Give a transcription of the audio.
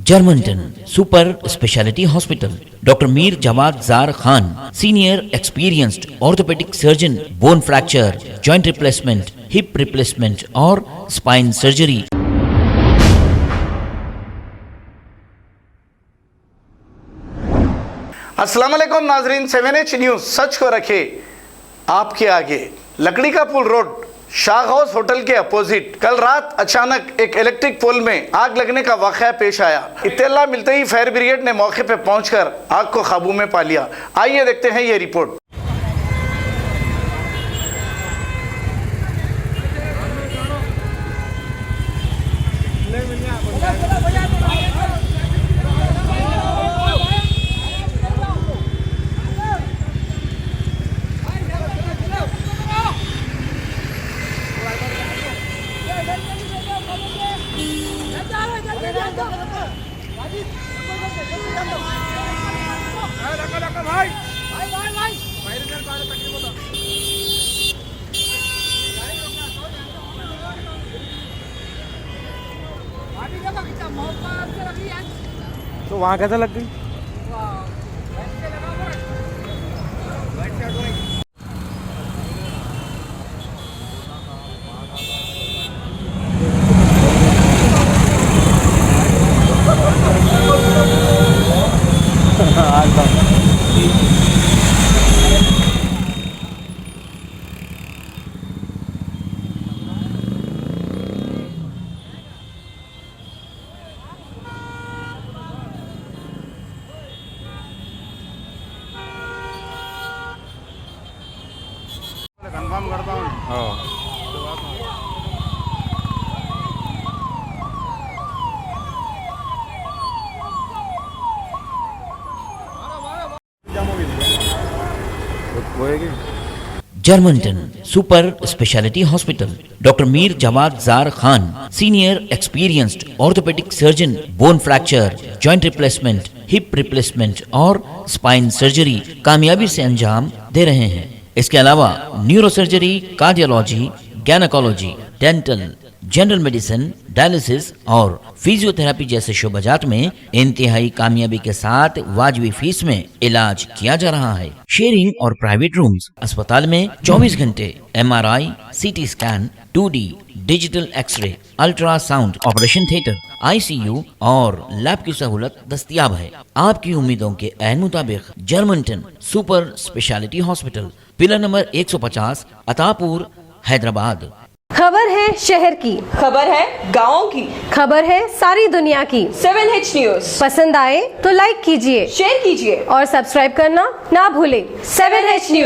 Germanton super speciality hospital, doctor Mir Jawad Zar Khan, senior experienced orthopaedic surgeon, bone fracture, joint replacement, hip replacement और spine surgery. अस्सलाम वालेकुम नाजरीन, 7H news सच को रखे आपके आगे। लकड़ी का पुल रोड शाह हाउस होटल के अपोजिट कल रात अचानक एक इलेक्ट्रिक पोल में आग लगने का वाक़या पेश आया। इत्तला मिलते ही फायर ब्रिगेड ने मौके पर पहुंचकर आग को काबू में पा लिया। आइए देखते हैं ये रिपोर्ट। तो वहाँ कैसे लग गई? कंफर्म करता हूँ। Germanten super speciality hospital, doctor Mir Jawad Zar Khan, senior experienced orthopaedic surgeon, bone fracture, joint replacement, hip replacement और स्पाइन सर्जरी कामयाबी से अंजाम दे रहे हैं। इसके अलावा neurosurgery, cardiology, gynaecology, dental, general medicine, dialysis और फिजियोथेरेपी जैसे शोबाजात में इंतहाई कामयाबी के साथ वाजबी फीस में इलाज किया जा रहा है। शेयरिंग और प्राइवेट रूम्स, अस्पताल में 24 घंटे MRI, CT scan, 2D digital x ray, ultrasound, operation theatre, ICU और लैब की सहूलत दस्तयाब है। आपकी उम्मीदों के ऐन मुताबिक Germanten super speciality hospital, pillar number 150, Attapur, Hyderabad. खबर है शहर की, खबर है गाँव की, खबर है सारी दुनिया की। 7H न्यूज़ पसंद आए तो लाइक कीजिए, शेयर कीजिए और सब्सक्राइब करना ना भूलें। 7H news.